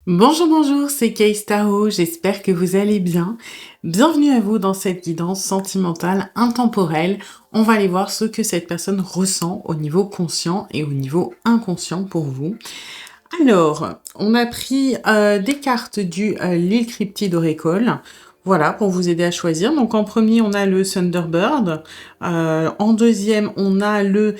Bonjour, bonjour, c'est Case Tarot, j'espère que vous allez bien. Bienvenue à vous dans cette guidance sentimentale intemporelle. On va aller voir ce que cette personne ressent au niveau conscient et au niveau inconscient pour vous. Alors, on a pris des cartes du L'île Cryptide Oracle. Voilà, pour vous aider à choisir. Donc en premier, on a le Thunderbird. En deuxième, on a le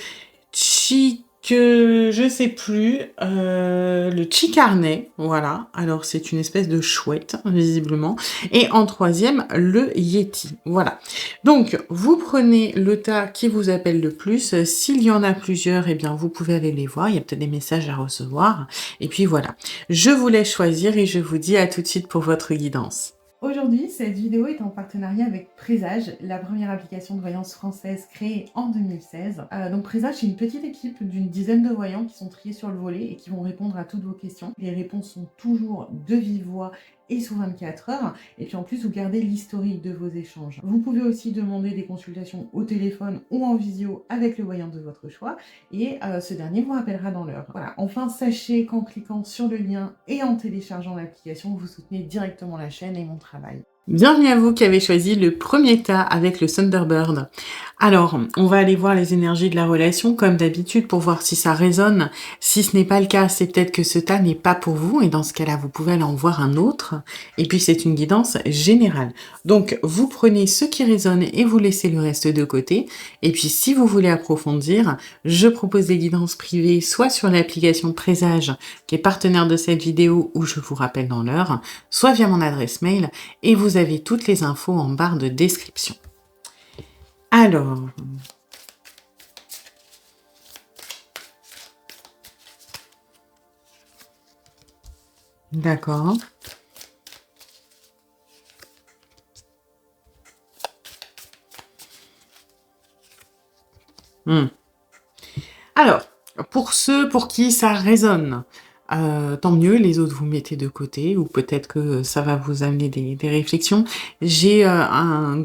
je sais plus, le Chicarnet, voilà. Alors c'est une espèce de chouette, visiblement. Et en troisième, le Yeti, voilà. Donc, vous prenez le tas qui vous appelle le plus. S'il y en a plusieurs, eh bien, vous pouvez aller les voir. Il y a peut-être des messages à recevoir. Et puis voilà. Je vous laisse choisir et je vous dis à tout de suite pour votre guidance. Aujourd'hui, cette vidéo est en partenariat avec Présage, la première application de voyance française créée en 2016. Donc Présage, c'est une petite équipe d'une dizaine de voyants qui sont triés sur le volet et qui vont répondre à toutes vos questions. Les réponses sont toujours de vive voix et sous 24 heures. Et puis en plus, vous gardez l'historique de vos échanges. Vous pouvez aussi demander des consultations au téléphone ou en visio avec le voyant de votre choix. Et ce dernier vous rappellera dans l'heure. Voilà. Enfin, sachez qu'en cliquant sur le lien et en téléchargeant l'application, vous soutenez directement la chaîne et mon travail. Bienvenue à vous qui avez choisi le premier tas avec le Thunderbird. Alors, on va aller voir les énergies de la relation comme d'habitude pour voir si ça résonne. Si ce n'est pas le cas, c'est peut-être que ce tas n'est pas pour vous et dans ce cas-là, vous pouvez aller en voir un autre. Et puis, c'est une guidance générale. Donc, vous prenez ce qui résonne et vous laissez le reste de côté. Et puis, si vous voulez approfondir, je propose des guidances privées soit sur l'application Présage qui est partenaire de cette vidéo où je vous rappelle dans l'heure, soit via mon adresse mail et vous avez toutes les infos en barre de description. Alors, d'accord. Alors, pour ceux pour qui ça résonne, tant mieux, les autres vous mettez de côté ou peut-être que ça va vous amener des réflexions. J'ai, un une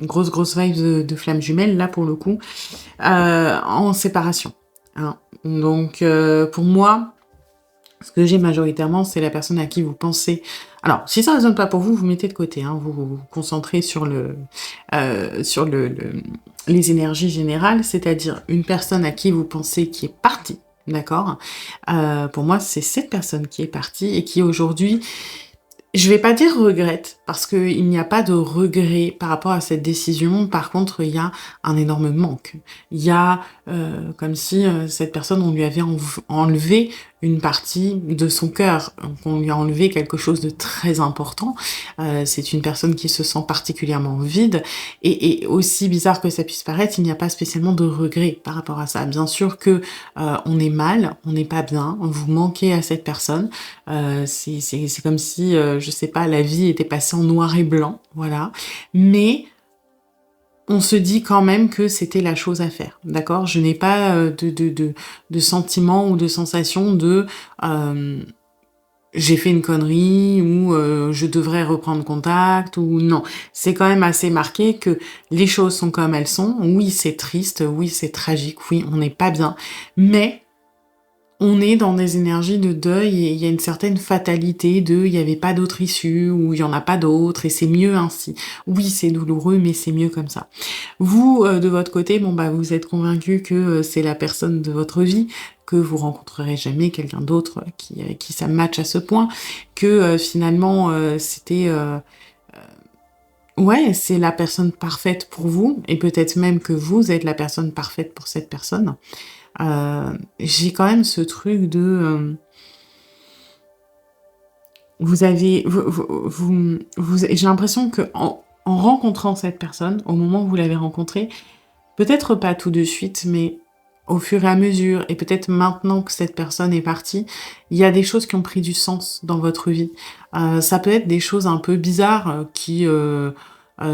grosse vibe de flamme jumelle là pour le coup, en séparation, hein. Donc, pour moi, ce que j'ai majoritairement, c'est la personne à qui vous pensez. Alors, si ça résonne pas pour vous, vous mettez de côté, hein, vous concentrez sur les énergies générales, c'est-à-dire une personne à qui vous pensez qui est partie, d'accord? Pour moi, c'est cette personne qui est partie et qui aujourd'hui, je vais pas dire regrette, parce qu'il n'y a pas de regret par rapport à cette décision. Par contre, il y a un énorme manque. Il y a, comme si, cette personne, on lui avait enlevé une partie de son cœur, qu'on lui a enlevé quelque chose de très important. C'est une personne qui se sent particulièrement vide et aussi bizarre que ça puisse paraître, il n'y a pas spécialement de regret par rapport à ça. Bien sûr que, on est mal, on n'est pas bien, vous manquez à cette personne, c'est comme si, je sais pas, la vie était passée en noir et blanc, voilà. Mais on se dit quand même que c'était la chose à faire, d'accord? Je n'ai pas, de sentiment ou de sensation de, j'ai fait une connerie ou, je devrais reprendre contact ou non. C'est quand même assez marqué que les choses sont comme elles sont. Oui, c'est triste, oui, c'est tragique, oui, on n'est pas bien, mais on est dans des énergies de deuil et il y a une certaine fatalité de il y avait pas d'autre issue ou il y en a pas d'autre et c'est mieux ainsi. Oui, c'est douloureux, mais c'est mieux comme ça. Vous, de votre côté, bon bah vous êtes convaincu que c'est la personne de votre vie, que vous rencontrerez jamais quelqu'un d'autre qui avec qui ça match à ce point, que finalement c'était ouais, c'est la personne parfaite pour vous et peut-être même que vous êtes la personne parfaite pour cette personne. J'ai quand même ce truc de, vous avez j'ai l'impression qu'en rencontrant cette personne, au moment où vous l'avez rencontrée, peut-être pas tout de suite, mais au fur et à mesure et peut-être maintenant que cette personne est partie, il y a des choses qui ont pris du sens dans votre vie. Ça peut être des choses un peu bizarres,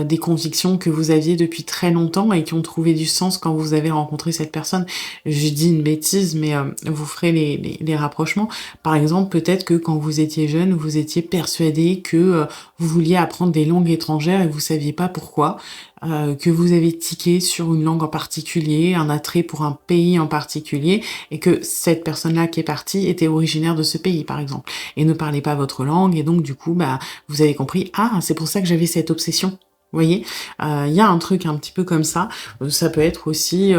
des convictions que vous aviez depuis très longtemps et qui ont trouvé du sens quand vous avez rencontré cette personne. Je dis une bêtise, mais vous ferez les rapprochements. Par exemple, peut-être que quand vous étiez jeune, vous étiez persuadé que vous vouliez apprendre des langues étrangères et vous saviez pas pourquoi. que vous avez tiqué sur une langue en particulier, un attrait pour un pays en particulier, et que cette personne-là qui est partie était originaire de ce pays, par exemple, et ne parlait pas votre langue, et donc du coup, bah, vous avez compris, ah, c'est pour ça que j'avais cette obsession. Vous voyez, il y a un truc un petit peu comme ça. Ça peut être aussi,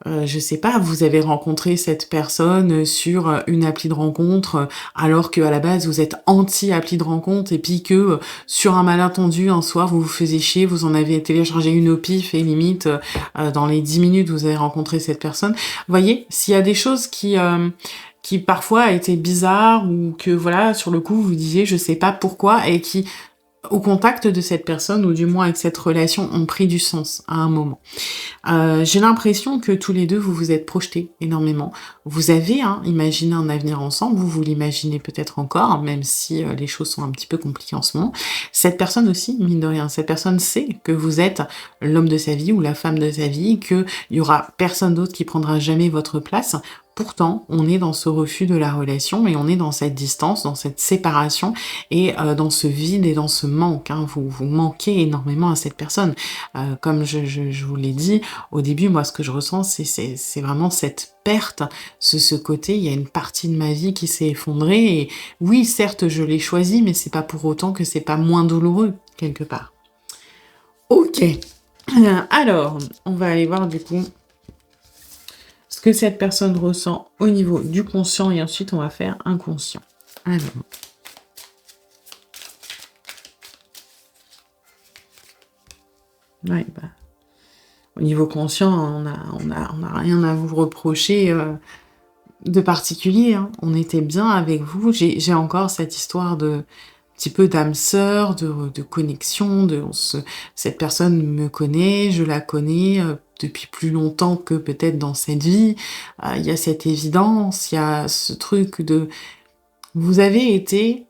je sais pas, vous avez rencontré cette personne sur une appli de rencontre, alors qu'à la base vous êtes anti-appli de rencontre, et puis que sur un malentendu, un soir vous vous faisiez chier, vous en avez téléchargé une au pif, et limite, dans les 10 minutes vous avez rencontré cette personne. Vous voyez, s'il y a des choses qui parfois étaient bizarres, ou que voilà, sur le coup vous disiez je sais pas pourquoi, et qui au contact de cette personne, ou du moins avec cette relation, ont pris du sens à un moment. J'ai l'impression que tous les deux, vous vous êtes projetés énormément. Vous avez imaginé un avenir ensemble, vous l'imaginez peut-être encore, même si les choses sont un petit peu compliquées en ce moment. Cette personne aussi, mine de rien, cette personne sait que vous êtes l'homme de sa vie ou la femme de sa vie, qu'il y aura personne d'autre qui prendra jamais votre place. Pourtant, on est dans ce refus de la relation, et on est dans cette distance, dans cette séparation, et dans ce vide et dans ce manque. Vous manquez énormément à cette personne. Comme je vous l'ai dit, au début, moi, ce que je ressens, c'est vraiment cette perte, ce côté, il y a une partie de ma vie qui s'est effondrée, et oui, certes, je l'ai choisi, mais c'est pas pour autant que c'est pas moins douloureux, quelque part. Ok. Alors, on va aller voir, du coup, ce que cette personne ressent au niveau du conscient, et ensuite, on va faire inconscient. Alors... Ouais, bah... Au niveau conscient, on a rien à vous reprocher de particulier. On était bien avec vous. J'ai encore cette histoire de petit peu d'âme sœur, de connexion. Cette personne me connaît, je la connais depuis plus longtemps que peut-être dans cette vie. Il y a cette évidence, il y a ce truc de... Vous avez été...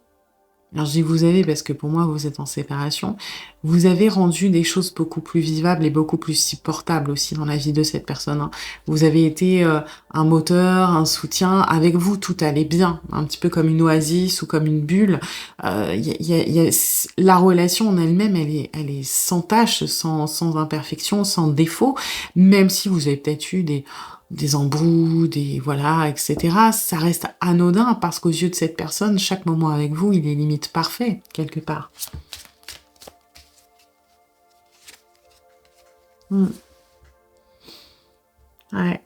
Alors je dis vous avez parce que pour moi vous êtes en séparation, vous avez rendu des choses beaucoup plus vivables et beaucoup plus supportables aussi dans la vie de cette personne. Vous avez été un moteur, un soutien, avec vous tout allait bien, un petit peu comme une oasis ou comme une bulle. La relation en elle-même, elle est sans tache, sans imperfection, sans défaut, même si vous avez peut-être eu des embrouilles, voilà, etc. Ça reste anodin parce qu'aux yeux de cette personne, chaque moment avec vous, il est limite parfait, quelque part. Ouais.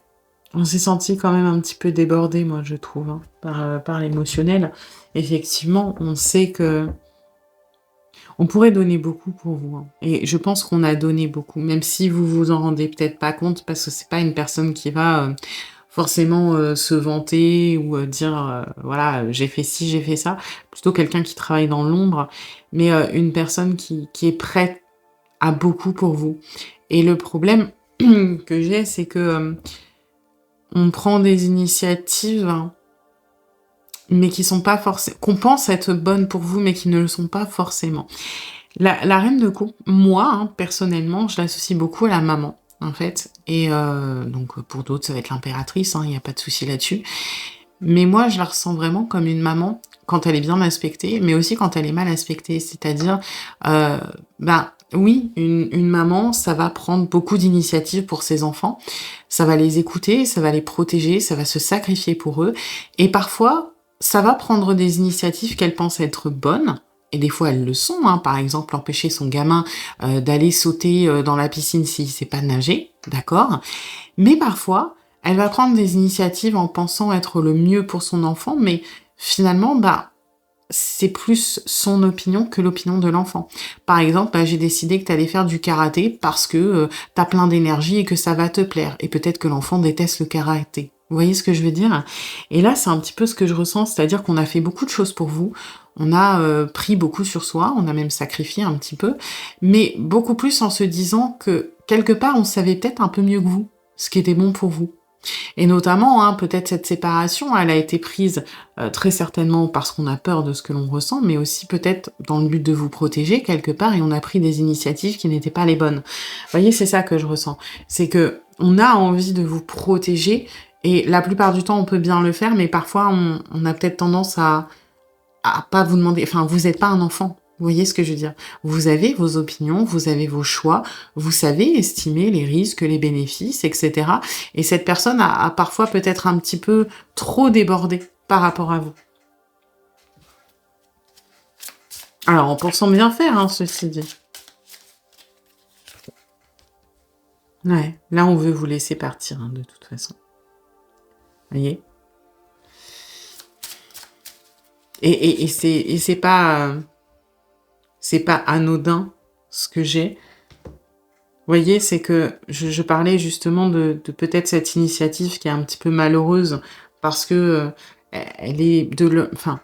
On s'est senti quand même un petit peu débordé, moi, je trouve, par l'émotionnel. Effectivement, on sait que on pourrait donner beaucoup pour vous. Et je pense qu'on a donné beaucoup, même si vous vous en rendez peut-être pas compte, parce que c'est pas une personne qui va forcément se vanter ou dire voilà, j'ai fait ci, j'ai fait ça. Plutôt quelqu'un qui travaille dans l'ombre, mais une personne qui est prête à beaucoup pour vous. Et le problème que j'ai, c'est que on prend des initiatives, mais qui sont pas forcément, qu'on pense être bonnes pour vous, mais qui ne le sont pas forcément. La reine de coupe, moi, personnellement, je l'associe beaucoup à la maman, en fait. Et donc, pour d'autres, ça va être l'impératrice, il n'y a pas de souci là-dessus. Mais moi, je la ressens vraiment comme une maman quand elle est bien aspectée, mais aussi quand elle est mal aspectée. C'est-à-dire, oui, une maman, ça va prendre beaucoup d'initiatives pour ses enfants. Ça va les écouter, ça va les protéger, ça va se sacrifier pour eux. Et parfois, ça va prendre des initiatives qu'elle pense être bonnes, et des fois elles le sont, par exemple empêcher son gamin d'aller sauter dans la piscine s'il sait pas nager, d'accord. Mais parfois, elle va prendre des initiatives en pensant être le mieux pour son enfant, mais finalement, c'est plus son opinion que l'opinion de l'enfant. Par exemple, j'ai décidé que tu allais faire du karaté parce que t'as plein d'énergie et que ça va te plaire. Et peut-être que l'enfant déteste le karaté. Vous voyez ce que je veux dire? Et là, c'est un petit peu ce que je ressens, c'est-à-dire qu'on a fait beaucoup de choses pour vous, on a pris beaucoup sur soi, on a même sacrifié un petit peu, mais beaucoup plus en se disant que, quelque part, on savait peut-être un peu mieux que vous, ce qui était bon pour vous. Et notamment, peut-être cette séparation, elle a été prise très certainement parce qu'on a peur de ce que l'on ressent, mais aussi peut-être dans le but de vous protéger quelque part, et on a pris des initiatives qui n'étaient pas les bonnes. Vous voyez, c'est ça que je ressens. C'est que on a envie de vous protéger, et la plupart du temps, on peut bien le faire, mais parfois, on a peut-être tendance à pas vous demander... Enfin, vous n'êtes pas un enfant. Vous voyez ce que je veux dire? Vous avez vos opinions, vous avez vos choix, vous savez estimer les risques, les bénéfices, et cetera, et cette personne a parfois peut-être un petit peu trop débordé par rapport à vous. Alors, en pensant bien faire, hein, ceci dit. Ouais, là, on veut vous laisser partir, hein, de toute façon. Vous voyez? Et c'est pas anodin, ce que j'ai. Vous voyez, c'est que je parlais justement de peut-être cette initiative qui est un petit peu malheureuse parce que, elle est enfin,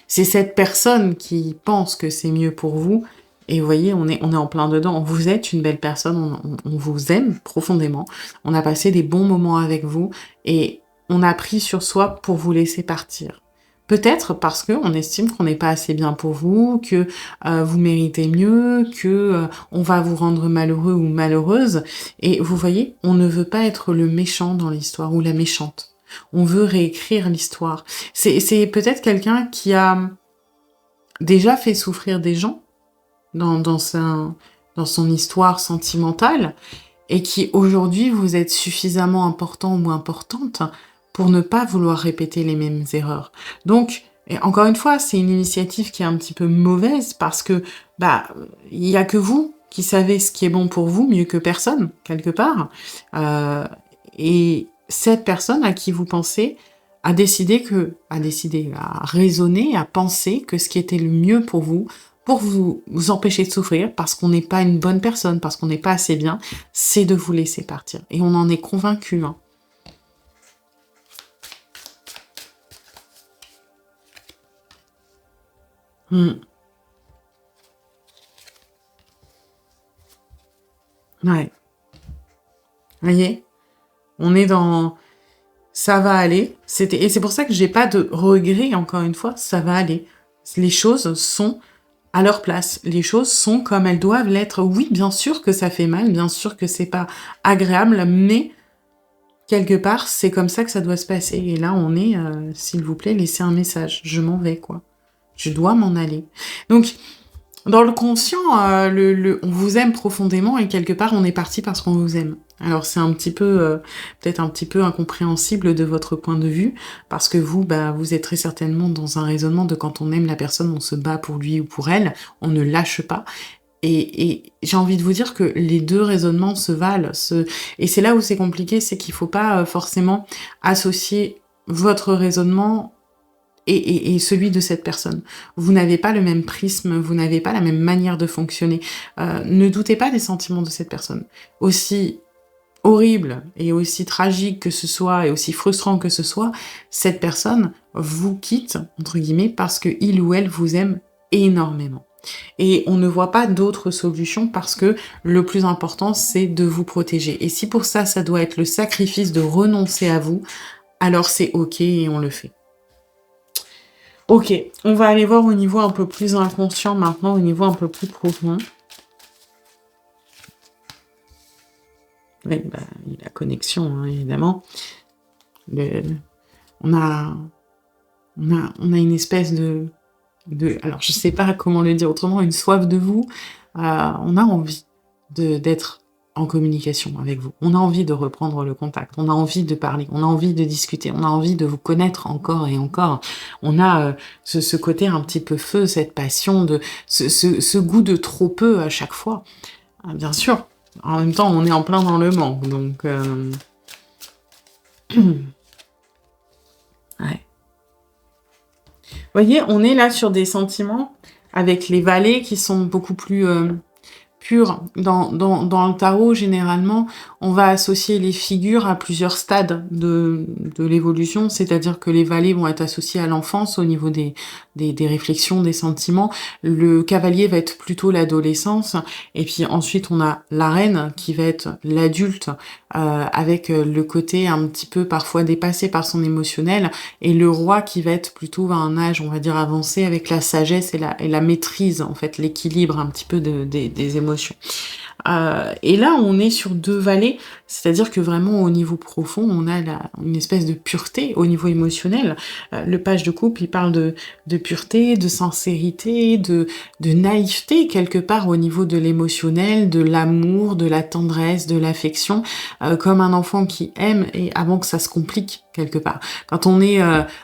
c'est cette personne qui pense que c'est mieux pour vous et vous voyez, on est en plein dedans. Vous êtes une belle personne, on vous aime profondément. On a passé des bons moments avec vous et on a pris sur soi pour vous laisser partir. Peut-être parce qu'on estime qu'on n'est pas assez bien pour vous, que vous méritez mieux, que on va vous rendre malheureux ou malheureuse. Et vous voyez, on ne veut pas être le méchant dans l'histoire ou la méchante. On veut réécrire l'histoire. C'est peut-être quelqu'un qui a déjà fait souffrir des gens dans son histoire sentimentale et qui aujourd'hui vous êtes suffisamment important ou importante pour ne pas vouloir répéter les mêmes erreurs. Donc, et encore une fois, c'est une initiative qui est un petit peu mauvaise parce que il y a que vous qui savez ce qui est bon pour vous mieux que personne, quelque part. Et cette personne à qui vous pensez a raisonné, a pensé que ce qui était le mieux pour vous empêcher de souffrir, parce qu'on n'est pas une bonne personne, parce qu'on n'est pas assez bien, c'est de vous laisser partir. Et on en est convaincu, hein. Ouais. Vous voyez? On est dans ça va aller. Et c'est pour ça que j'ai pas de regrets, encore une fois, ça va aller. Les choses sont à leur place. Les choses sont comme elles doivent l'être. Oui, bien sûr que ça fait mal, bien sûr que c'est pas agréable, mais quelque part, c'est comme ça que ça doit se passer. Et là, on est, s'il vous plaît, laissez un message. Je m'en vais, quoi. Je dois m'en aller. Donc, dans le conscient, on vous aime profondément et quelque part, on est parti parce qu'on vous aime. Alors, c'est un petit peu, peut-être un petit peu incompréhensible de votre point de vue, parce que vous, vous êtes très certainement dans un raisonnement de quand on aime la personne, on se bat pour lui ou pour elle, on ne lâche pas. Et j'ai envie de vous dire que les deux raisonnements se valent. Et c'est là où c'est compliqué, c'est qu'il faut pas forcément associer votre raisonnement et celui de cette personne. Vous n'avez pas le même prisme, vous n'avez pas la même manière de fonctionner. Ne doutez pas des sentiments de cette personne. Aussi horrible et aussi tragique que ce soit et aussi frustrant que ce soit, cette personne vous quitte, entre guillemets, parce que il ou elle vous aime énormément. Et on ne voit pas d'autre solution parce que le plus important, c'est de vous protéger. Et si pour ça, ça doit être le sacrifice de renoncer à vous, alors c'est ok et on le fait. Ok, on va aller voir au niveau un peu plus inconscient maintenant, au niveau un peu plus profond. Oui, la connexion, hein, évidemment. On a une espèce alors je sais pas comment le dire autrement, une soif de vous. On a envie d'être en communication avec vous. On a envie de reprendre le contact. On a envie de parler. On a envie de discuter. On a envie de vous connaître encore et encore. On a ce côté un petit peu feu, cette passion, ce goût de trop peu à chaque fois. Bien sûr. En même temps, on est en plein dans le manque, donc... Ouais. Vous voyez, on est là sur des sentiments avec les valets qui sont beaucoup plus purs. Dans le tarot, généralement, on va associer les figures à plusieurs stades de l'évolution, c'est-à-dire que les valets vont être associés à l'enfance au niveau des réflexions, des sentiments. Le cavalier va être plutôt l'adolescence, et puis ensuite on a la reine qui va être l'adulte, avec le côté un petit peu parfois dépassé par son émotionnel, et le roi qui va être plutôt à un âge, on va dire, avancé, avec la sagesse et la maîtrise, en fait, l'équilibre un petit peu des émotions émotions. Et là, on est sur 2 vallées, c'est-à-dire que vraiment au niveau profond, on a une espèce de pureté au niveau émotionnel. Le page de coupe, il parle de pureté, de sincérité, de naïveté quelque part au niveau de l'émotionnel, de l'amour, de la tendresse, de l'affection, comme un enfant qui aime et avant que ça se complique quelque part. Quand on est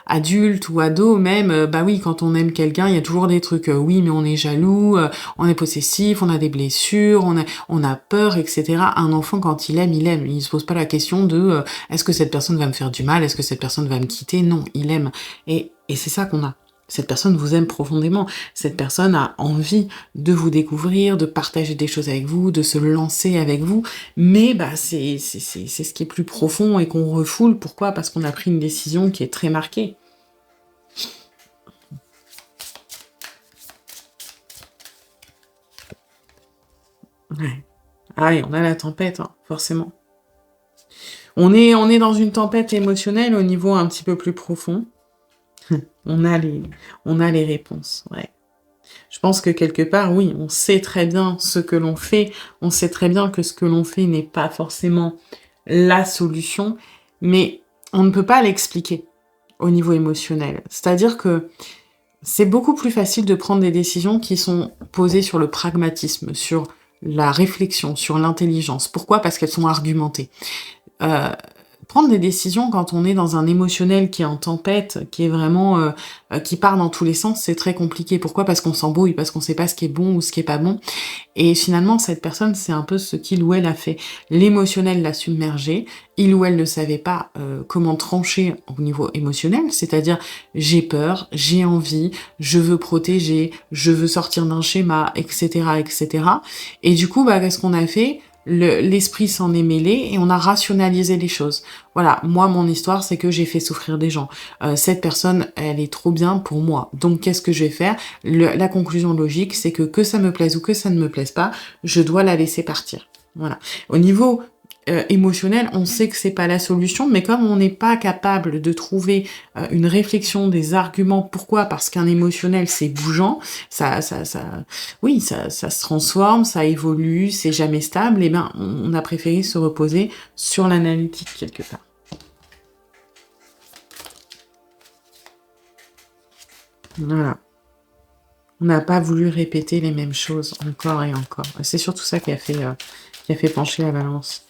adulte ou ado même, bah oui, quand on aime quelqu'un, il y a toujours des trucs, oui, mais on est jaloux, on est possessif, on a des blessures, on a peur, etc. Un enfant, quand il aime, il aime. Il se pose pas la question de est-ce que cette personne va me faire du mal, est-ce que cette personne va me quitter? Non, il aime. Et c'est ça qu'on a. Cette personne vous aime profondément. Cette personne a envie de vous découvrir, de partager des choses avec vous, de se lancer avec vous. Mais bah c'est ce qui est plus profond et qu'on refoule. Pourquoi? Parce qu'on a pris une décision qui est très marquée. Ouais. Ah, et on a la tempête, hein, forcément. On est dans une tempête émotionnelle au niveau un petit peu plus profond. On a les réponses, ouais. Je pense que quelque part, oui, on sait très bien ce que l'on fait, on sait très bien que ce que l'on fait n'est pas forcément la solution, mais on ne peut pas l'expliquer au niveau émotionnel. C'est-à-dire que c'est beaucoup plus facile de prendre des décisions qui sont posées sur le pragmatisme, sur la réflexion, sur l'intelligence. Pourquoi? Parce qu'elles sont argumentées. Heu, Prendre des décisions quand on est dans un émotionnel qui est en tempête, qui est vraiment, qui part dans tous les sens, c'est très compliqué. Pourquoi? Parce qu'on s'embrouille, parce qu'on sait pas ce qui est bon ou ce qui est pas bon. Et finalement, cette personne, c'est un peu ce qu'il ou elle a fait. L'émotionnel l'a submergé, il ou elle ne savait pas, comment trancher au niveau émotionnel, c'est-à-dire: «J'ai peur, j'ai envie, je veux protéger, je veux sortir d'un schéma» et cetera et cetera. Et du coup, bah, qu'est-ce qu'on a fait? L'esprit s'en est mêlé et on a rationalisé les choses. Voilà, moi, mon histoire, c'est que j'ai fait souffrir des gens. Cette personne, elle est trop bien pour moi. Donc, qu'est-ce que je vais faire? La conclusion logique, c'est que ça me plaise ou que ça ne me plaise pas, je dois la laisser partir. Voilà. Au niveau émotionnel, on sait que c'est pas la solution, mais comme on n'est pas capable de trouver une réflexion, des arguments, pourquoi? Parce qu'un émotionnel, c'est bougeant, oui, ça se transforme, ça évolue, c'est jamais stable, et ben, on a préféré se reposer sur l'analytique quelque part. Voilà. On n'a pas voulu répéter les mêmes choses encore et encore. C'est surtout ça qui a fait pencher la balance.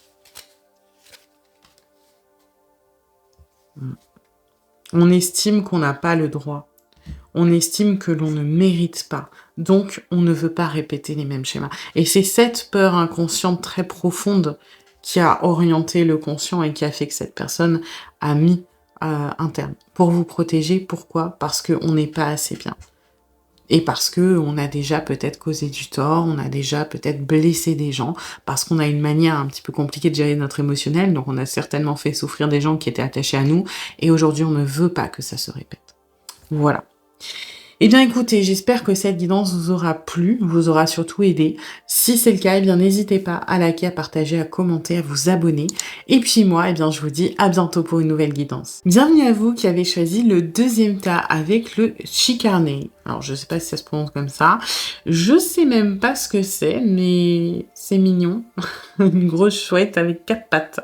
On estime qu'on n'a pas le droit. On estime que l'on ne mérite pas. Donc, on ne veut pas répéter les mêmes schémas. Et c'est cette peur inconsciente très profonde qui a orienté le conscient et qui a fait que cette personne a mis un terme. Pour vous protéger, pourquoi? Parce qu'on n'est pas assez bien. Et parce que on a déjà peut-être causé du tort, on a déjà peut-être blessé des gens, parce qu'on a une manière un petit peu compliquée de gérer notre émotionnel, donc on a certainement fait souffrir des gens qui étaient attachés à nous, et aujourd'hui on ne veut pas que ça se répète. Voilà. Eh bien écoutez, j'espère que cette guidance vous aura plu, vous aura surtout aidé. Si c'est le cas, eh bien n'hésitez pas à liker, à partager, à commenter, à vous abonner. Et puis moi, eh bien je vous dis à bientôt pour une nouvelle guidance. Bienvenue à vous qui avez choisi le deuxième tas avec le chicarné. Alors je sais pas si ça se prononce comme ça. Je sais même pas ce que c'est, mais c'est mignon. Une grosse chouette avec 4 pattes.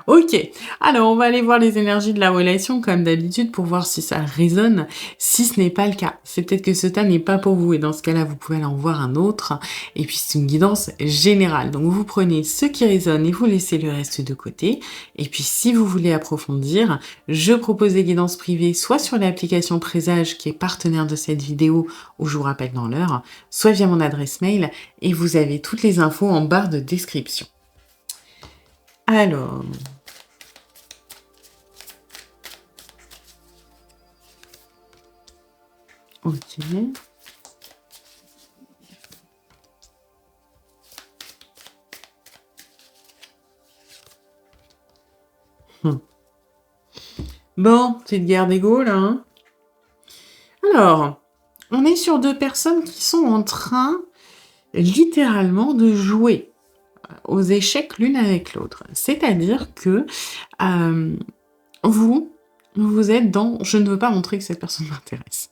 Ok, alors on va aller voir les énergies de la relation comme d'habitude pour voir si ça résonne. Si ce n'est pas le cas, c'est peut-être que ce tas n'est pas pour vous et dans ce cas-là, vous pouvez aller en voir un autre. Et puis c'est une guidance générale. Donc vous prenez ce qui résonne et vous laissez le reste de côté. Et puis si vous voulez approfondir, je propose des guidances privées soit sur l'application Présage qui est partenaire de cette vidéo où je vous rappelle dans l'heure, soit via mon adresse mail et vous avez toutes les infos en barre de description. Alors, ok. Bon, petite guerre d'ego là, hein. Alors, on est sur 2 personnes qui sont en train, littéralement, de jouer aux échecs l'une avec l'autre. C'est-à-dire que, vous êtes dans: «Je ne veux pas montrer que cette personne m'intéresse».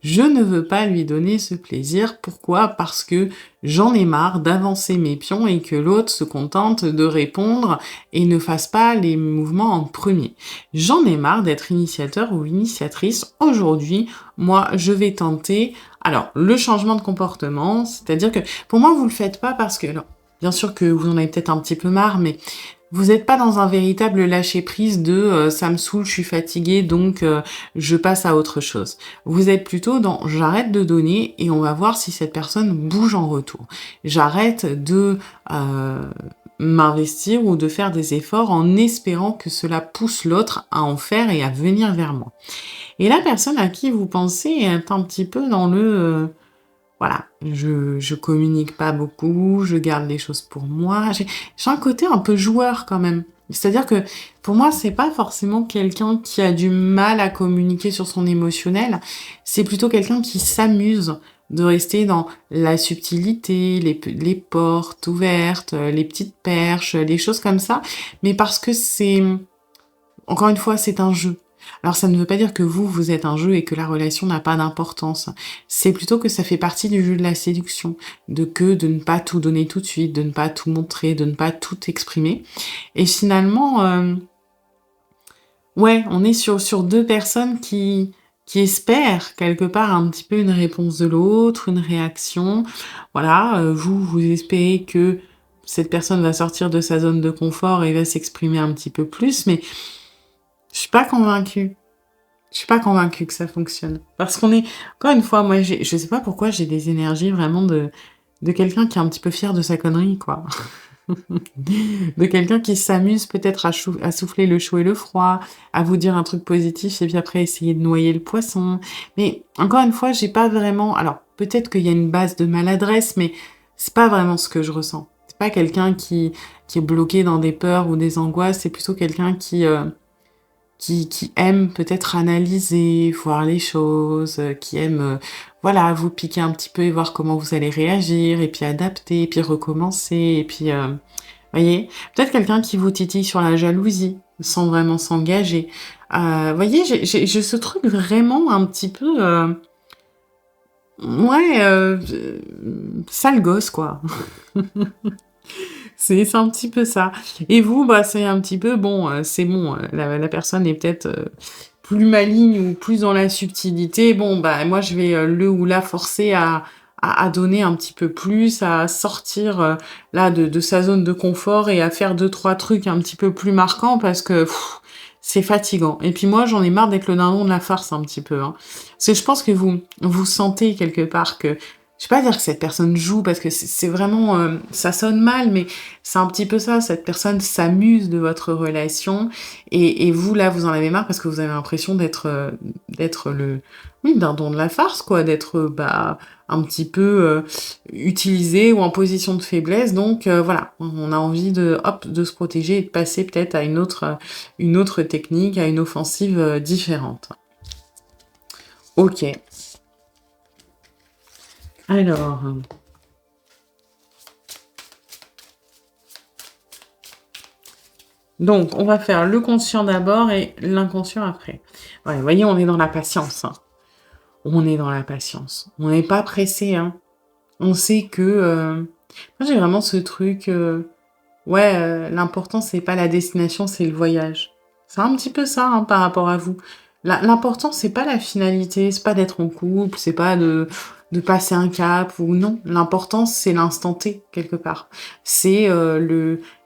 Je ne veux pas lui donner ce plaisir. Pourquoi? Parce que j'en ai marre d'avancer mes pions et que l'autre se contente de répondre et ne fasse pas les mouvements en premier. J'en ai marre d'être initiateur ou initiatrice. Aujourd'hui, moi, je vais tenter, alors, le changement de comportement, c'est-à-dire que pour moi, vous le faites pas parce que, alors, bien sûr que vous en avez peut-être un petit peu marre, mais vous n'êtes pas dans un véritable lâcher-prise de ça me saoule, je suis fatiguée, donc je passe à autre chose. Vous êtes plutôt dans j'arrête de donner et on va voir si cette personne bouge en retour. J'arrête de m'investir ou de faire des efforts en espérant que cela pousse l'autre à en faire et à venir vers moi. Et la personne à qui vous pensez est un petit peu dans le voilà, je communique pas beaucoup, je garde les choses pour moi. J'ai un côté un peu joueur quand même. C'est-à-dire que pour moi, c'est pas forcément quelqu'un qui a du mal à communiquer sur son émotionnel, c'est plutôt quelqu'un qui s'amuse de rester dans la subtilité, les portes ouvertes, les petites perches, les choses comme ça, mais parce que c'est, encore une fois, c'est un jeu. Alors ça ne veut pas dire que vous êtes un jeu et que la relation n'a pas d'importance. C'est plutôt que ça fait partie du jeu de la séduction, de ne pas tout donner tout de suite, de ne pas tout montrer, de ne pas tout exprimer. Et finalement, ouais, on est sur deux personnes qui espèrent quelque part un petit peu une réponse de l'autre, une réaction. Voilà, vous espérez que cette personne va sortir de sa zone de confort et va s'exprimer un petit peu plus, mais je suis pas convaincue. Je suis pas convaincue que ça fonctionne. Parce qu'on est, encore une fois, moi, je sais pas pourquoi j'ai des énergies vraiment de quelqu'un qui est un petit peu fier de sa connerie, quoi. De quelqu'un qui s'amuse peut-être à souffler le chaud et le froid, à vous dire un truc positif et puis après essayer de noyer le poisson. Mais encore une fois, j'ai pas vraiment, alors peut-être qu'il y a une base de maladresse, mais c'est pas vraiment ce que je ressens. C'est pas quelqu'un qui est bloqué dans des peurs ou des angoisses, c'est plutôt quelqu'un qui aime peut-être analyser, voir les choses, qui aime, voilà, vous piquer un petit peu et voir comment vous allez réagir, et puis adapter, et puis recommencer, et puis, voyez? Peut-être quelqu'un qui vous titille sur la jalousie, sans vraiment s'engager. Voyez, j'ai ce truc vraiment un petit peu, ouais, sale gosse, quoi. C'est un petit peu ça. Et vous, bah, c'est un petit peu bon, c'est bon, la personne est peut-être, plus maligne ou plus dans la subtilité. Bon, bah, moi, je vais, le ou la forcer à donner un petit peu plus, à sortir, là, de sa zone de confort et à faire deux trois trucs un petit peu plus marquants parce que c'est fatigant. Et puis moi, j'en ai marre d'être le dindon de la farce un petit peu, hein. Parce que je pense que vous sentez quelque part que je vais pas dire que cette personne joue parce que c'est vraiment, ça sonne mal, mais c'est un petit peu ça. Cette personne s'amuse de votre relation et vous, là, vous en avez marre parce que vous avez l'impression d'être le oui, dindon de la farce, quoi, d'être, bah, un petit peu, utilisé ou en position de faiblesse. Donc, voilà, on a envie de, hop, de se protéger et de passer peut-être à une autre technique, à une offensive, différente. OK. Alors, donc on va faire le conscient d'abord et l'inconscient après. Ouais, vous voyez, on est dans la patience, hein. On est dans la patience. On n'est pas pressé, hein. On sait que, moi j'ai vraiment ce truc, ouais, l'important c'est pas la destination, c'est le voyage. C'est un petit peu ça, hein, par rapport à vous. L'important c'est pas la finalité, c'est pas d'être en couple, c'est pas de passer un cap ou non. L'important c'est l'instant T, quelque part. C'est,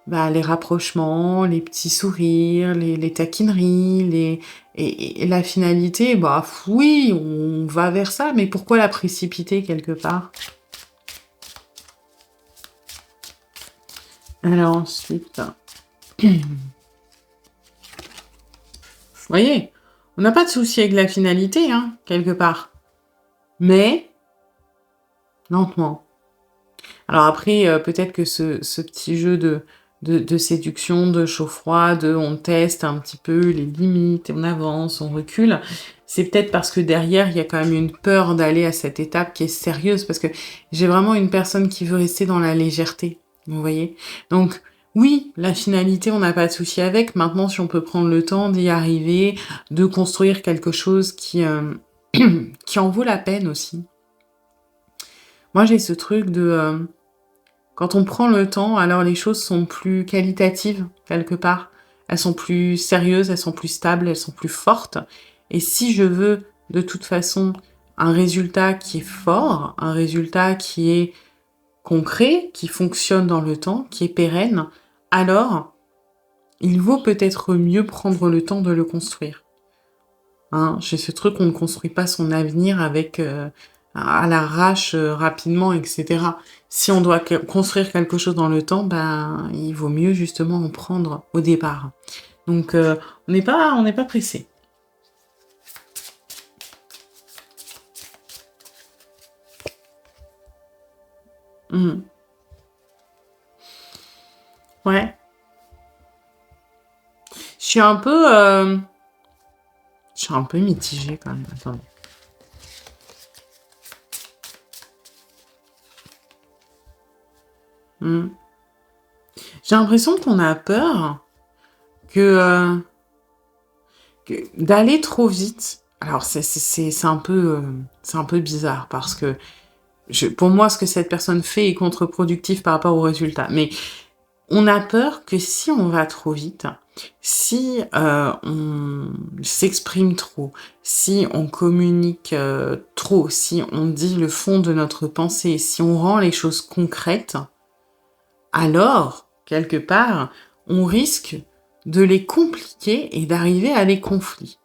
les rapprochements, les petits sourires, les taquineries, et la finalité, bah, oui, on va vers ça, mais pourquoi la précipiter quelque part? Alors ensuite, vous voyez, on n'a pas de souci avec la finalité, hein, quelque part. Mais, lentement. Alors après, peut-être que ce petit jeu de séduction, de chaud-froid, de on teste un petit peu les limites, on avance, on recule, c'est peut-être parce que derrière, il y a quand même une peur d'aller à cette étape qui est sérieuse, parce que j'ai vraiment une personne qui veut rester dans la légèreté, vous voyez? Donc oui, la finalité, on n'a pas de souci avec. Maintenant, si on peut prendre le temps d'y arriver, de construire quelque chose qui en vaut la peine aussi. Moi, j'ai ce truc de, quand on prend le temps, alors les choses sont plus qualitatives, quelque part. Elles sont plus sérieuses, elles sont plus stables, elles sont plus fortes. Et si je veux, de toute façon, un résultat qui est fort, un résultat qui est concret, qui fonctionne dans le temps, qui est pérenne, alors il vaut peut-être mieux prendre le temps de le construire. Hein, j'ai ce truc, on ne construit pas son avenir avec à l'arrache rapidement, etc. Si on doit construire quelque chose dans le temps, ben il vaut mieux justement en prendre au départ. Donc on n'est pas pressé. Mhm. Ouais. Je suis un peu mitigée quand même. Attendez. Mhm. J'ai l'impression qu'on a peur que d'aller trop vite. Alors c'est un peu bizarre parce que pour moi ce que cette personne fait est contre-productif par rapport au résultat. Mais on a peur que si on va trop vite, si on s'exprime trop, si on communique trop, si on dit le fond de notre pensée, si on rend les choses concrètes, alors, quelque part, on risque de les compliquer et d'arriver à des conflits.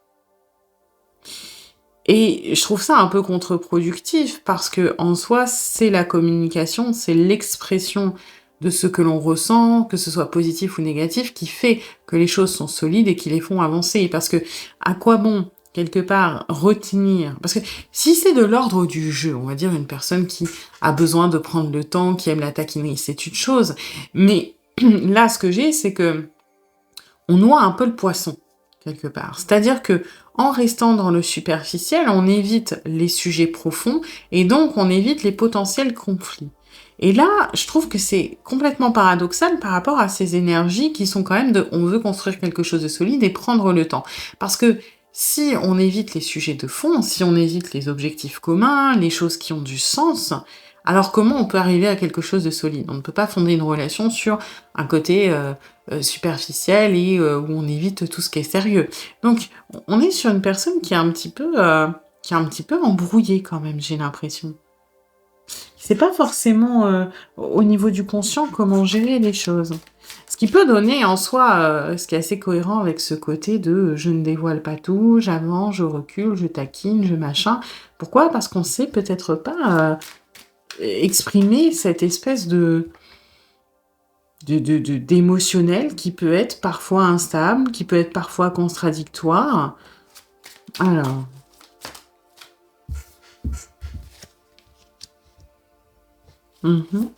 Et je trouve ça un peu contre-productif parce que en soi, c'est la communication, c'est l'expression de ce que l'on ressent, que ce soit positif ou négatif, qui fait que les choses sont solides et qui les font avancer. Parce que à quoi bon, quelque part, retenir? Parce que si c'est de l'ordre du jeu, on va dire une personne qui a besoin de prendre le temps, qui aime la taquinerie, c'est une chose. Mais là, ce que j'ai, c'est que on noie un peu le poisson, quelque part. C'est-à-dire que en restant dans le superficiel, on évite les sujets profonds et donc on évite les potentiels conflits. Et là, je trouve que c'est complètement paradoxal par rapport à ces énergies qui sont quand même de on veut construire quelque chose de solide et prendre le temps. Parce que si on évite les sujets de fond, si on évite les objectifs communs, les choses qui ont du sens, alors comment on peut arriver à quelque chose de solide? On ne peut pas fonder une relation sur un côté superficiel et où on évite tout ce qui est sérieux. Donc, on est sur une personne qui est un petit peu embrouillée quand même, j'ai l'impression. C'est pas forcément au niveau du conscient comment gérer les choses. Ce qui peut donner en soi, ce qui est assez cohérent avec ce côté de je ne dévoile pas tout, j'avance, je recule, je taquine, je machin. Pourquoi? Parce qu'on sait peut-être pas exprimer cette espèce d'émotionnel qui peut être parfois instable, qui peut être parfois contradictoire. Alors, mhm,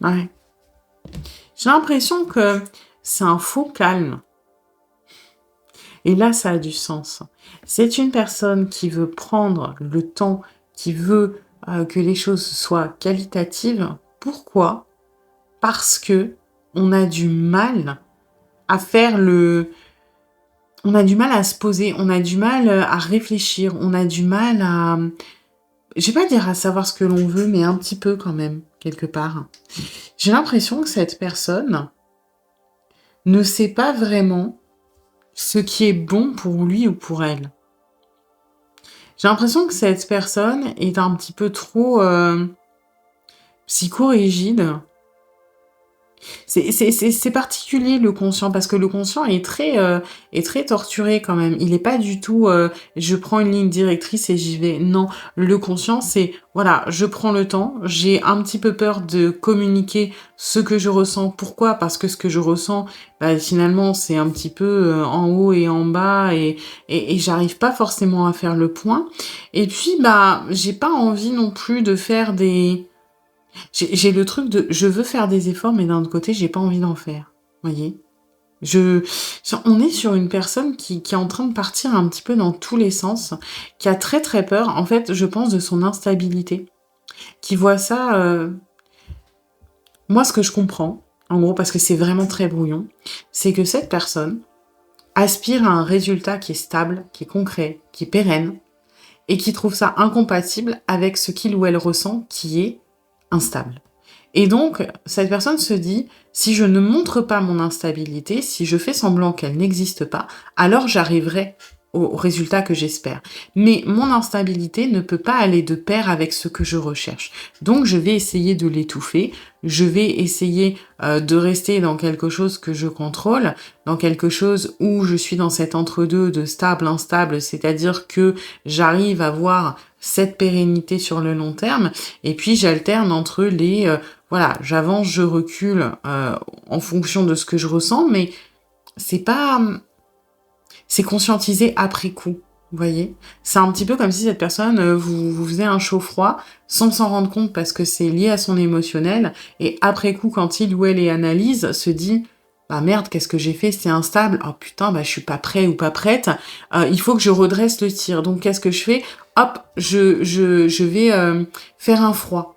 ouais. J'ai l'impression que c'est un faux calme. Et là, ça a du sens. C'est une personne qui veut prendre le temps, qui veut que les choses soient qualitatives. Pourquoi? Parce que on a du mal à faire on a du mal à se poser, on a du mal à réfléchir, on a du mal à, je vais pas dire à savoir ce que l'on veut, mais un petit peu quand même, quelque part. J'ai l'impression que cette personne ne sait pas vraiment ce qui est bon pour lui ou pour elle. J'ai l'impression que cette personne est un petit peu trop psychorigide. C'est particulier le conscient parce que le conscient est très torturé quand même. Il est pas du tout je prends une ligne directrice et j'y vais. Non, le conscient c'est voilà, je prends le temps, j'ai un petit peu peur de communiquer ce que je ressens. Pourquoi? Parce que ce que je ressens, bah, finalement c'est un petit peu en haut et en bas et j'arrive pas forcément à faire le point. Et puis bah j'ai pas envie non plus de faire des j'ai le truc de je veux faire des efforts, mais d'un autre côté, j'ai pas envie d'en faire. Voyez? Je on est sur une personne qui est en train de partir un petit peu dans tous les sens, qui a très, très peur, en fait, je pense, de son instabilité, qui voit ça, moi, ce que je comprends, en gros, parce que c'est vraiment très brouillon, c'est que cette personne, aspire à un résultat qui est stable, qui est concret, qui est pérenne, et qui trouve ça incompatible avec ce qu'il ou elle ressent qui est instable. Et donc, cette personne se dit, si je ne montre pas mon instabilité, si je fais semblant qu'elle n'existe pas, alors j'arriverai au résultat que j'espère. Mais mon instabilité ne peut pas aller de pair avec ce que je recherche. Donc, je vais essayer de l'étouffer, je vais essayer de rester dans quelque chose que je contrôle, dans quelque chose où je suis dans cet entre-deux de stable, instable, c'est-à-dire que j'arrive à voir cette pérennité sur le long terme, et puis j'alterne entre les... voilà, j'avance, je recule en fonction de ce que je ressens, mais c'est pas... c'est conscientisé après coup, vous voyez. C'est un petit peu comme si cette personne vous faisait un chaud-froid sans s'en rendre compte parce que c'est lié à son émotionnel, et après coup, quand il ou elle les analyse, se dit... bah merde, qu'est-ce que j'ai fait, c'est instable, oh putain, bah je suis pas prêt ou pas prête, il faut que je redresse le tir, donc qu'est-ce que je fais? Hop, je vais faire un froid.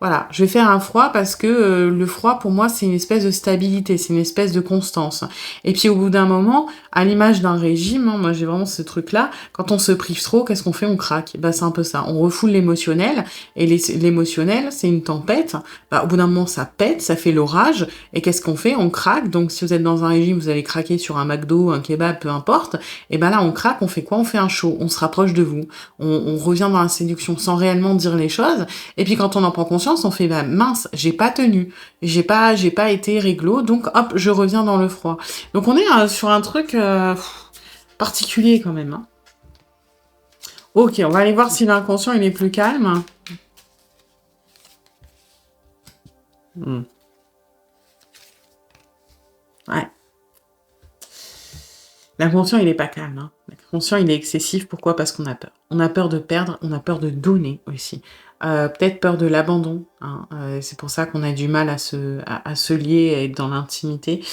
Voilà, je vais faire un froid parce que le froid, pour moi, c'est une espèce de stabilité, c'est une espèce de constance. Et puis au bout d'un moment, à l'image d'un régime, hein, moi j'ai vraiment ce truc-là, quand on se prive trop, qu'est-ce qu'on fait? On craque. Bah c'est un peu ça, on refoule l'émotionnel, et l'émotionnel, c'est une tempête. Bah, au bout d'un moment, ça pète, ça fait l'orage, et qu'est-ce qu'on fait? On craque. Donc si vous êtes dans un régime, vous allez craquer sur un McDo, un kebab, peu importe, et ben là on craque, on fait quoi? On fait un show, on se rapproche de vous, on revient dans la séduction sans réellement dire les choses, et puis quand on en prend conscience, on fait bah mince, j'ai pas tenu, j'ai pas été réglo, donc hop, je reviens dans le froid. Donc on est sur un truc particulier quand même. Hein. Ok, on va aller voir si l'inconscient il est plus calme. Ouais. L'inconscient, il est pas calme. Hein. L'inconscient, il est excessif. Pourquoi? Parce qu'on a peur. On a peur de perdre, on a peur de donner aussi. Peut-être peur de l'abandon. Hein. C'est pour ça qu'on a du mal à se lier, à être dans l'intimité.